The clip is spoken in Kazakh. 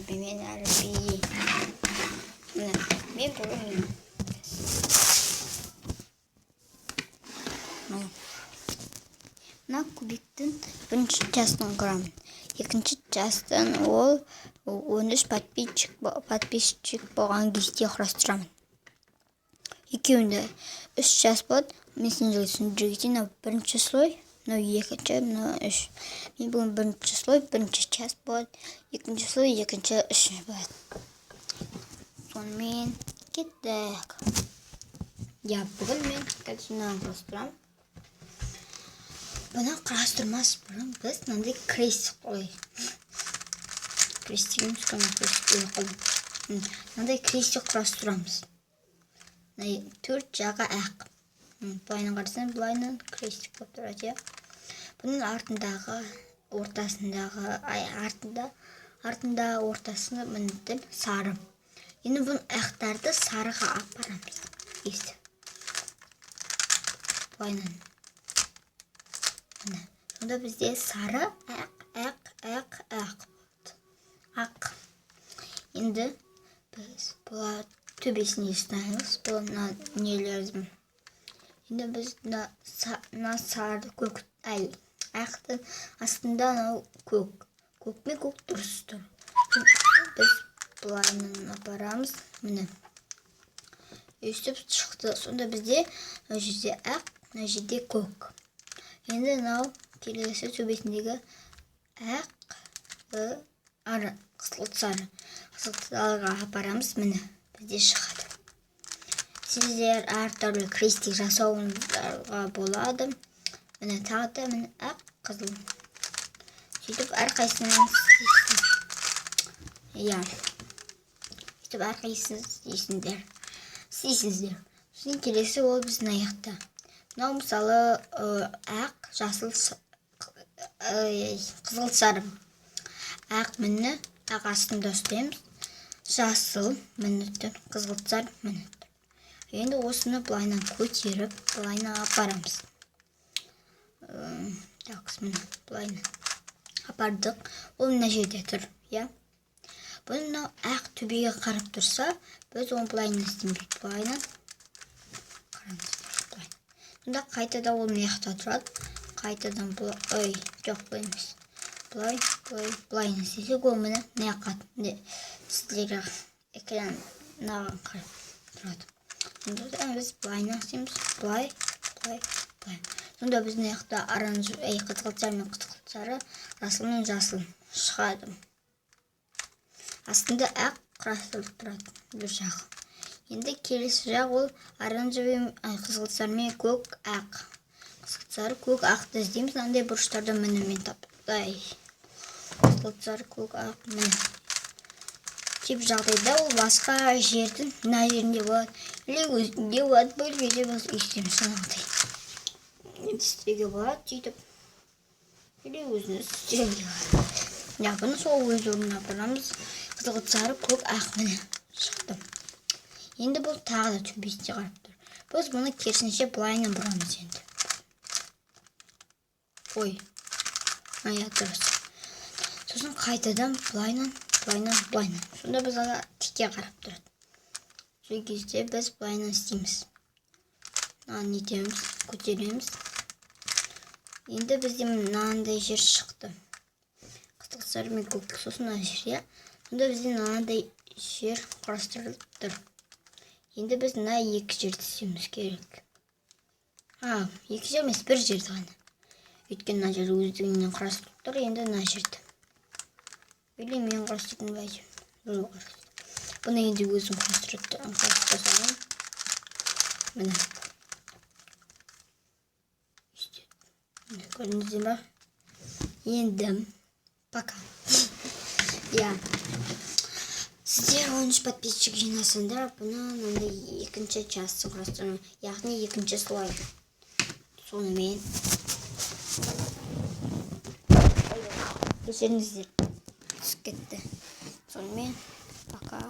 әріпімен әріпи. Мен бұлым. Мына кубиктің бірінші частын құрамын. Екінші частын ол 13 подписчик болған кезде құрастырамын. Екеуінде 3 част болады. Мен сендерге түсіндірген бірінші слой, екінші, 3. Мен бүгін бірінші слой, бірінші част болады. Екінші слой, екінші, үшінші болады. Сонымен кеттік. Бүгін мен картинаны құрастырамын. Бұны құрастырмас бұрын біз мынандай крестик қой. Крестигіміз кәне крестик қойып. Мынандай крестик құрастырамыз. 4 жағы ақ. Бұлайынан қарасаң, бұлайынан крестик болып тұрады. Бұның артындағы, артында ортасында мінетін сары. Енді бұның ақтарды сарыға апарамыз. Есі. Бұлайынан. Сонда бізде сары ақ. Енді біз бұла төбесіне ұстаймыз. Бұлына нелердің. Енді біз сары көк ақтың астында көк. Көк пен көк дұрыс тұр. Біз бұлайынан апарамыз. Міне. Өстіп шықты. Сонда бізде мына жерде ақ, мына жерде көк. Енді келесі төбесіндегі ақ, қызыл сары. Қызыл сарыға апарамыз, міне бізде шығады. Сіздер әртүрлі крестик жасауыңызға болады. Міне тағы да міне ақ, қызыл. Сөйтіп әрқайсының істейсіңдер. Сосын келесі ол біздің аяқта. Мынау мысалы ақ, жасыл, қызыл сары. Ақ міні ақ астында ұстаймыз. Жасыл мініттен, қызыл сары мініттен. Енді осыны бұлайынан көтеріп, бұлайынан апарамыз. Бұлайынан апардық. Ол мына жерде тұр. Бұны ақ төбеге қарап тұрса, біз оны бұлайынан істейміз. Бұлайынан қарамыз. Сонда қайтада ол мияқта тұрады. Қайтадан бұлай, жоқ бұлаймыз. Бұлайын істесек ол мені мияқат. Сіздері экран наған қарап тұрады. Сонда біз бұлайын істейміз. Бұлай. Сонда біз мияқта қызғылтсары мен қызғылтсары, жасыл мен жасыл шығады. Астында ақ құрастырылып тұрады бір жағы. Енді келесі жақ ол оранжевый қызғылтсармен көк ақ. Қызғылтсары көк ақты іздейміз. Андай бұрыштарды мінімен таптай. Қызғылтсары көк ақ міне. Тип жағдайда ол басқа жердің мына жерінде болады. Или өзінде болады, бөлгеде біз істейміз санағыдай. Істеге болады, сөйтіп. Или өзіңіз істеге болады. Бұны сол өз орнына апарамыз. Қызғылтсары көк ақ міне шықты. Енді бұл тағы да төбесіне қарап тұр. Біз бұны керісінше бұлайынан бұрамыз енді. Дұрыс. Сосын қайтадан бұлайынан. Сонда біз ала тіке қарап тұрады. Сол кезде біз бұлайынан істейміз. Нетеміз, көтереміз. Енді бізде мынандай жер шықты. Қызғылтсары мен көк, сосын мына жер. Сонда бізде мынандай жер құрастырылып тұр. Енді біз мына екі жерді істеуіміз керек. Екі жер емес, бір жерді ғана. Өйткені мына жер өздігінен құрастырып тұр, енді мына жерді. Или мен құрастырдым ба жер. Бұны енді өзім құрастырсам. Міне. Көрдіңіздер ме? Енді пока. Сіздер 13 подписчик жинасыңдар, бұны екінші часты құрастырын, яғни екінші слой. Сонымен кешіріңіздер, түсіп кетті. Сонымен пока.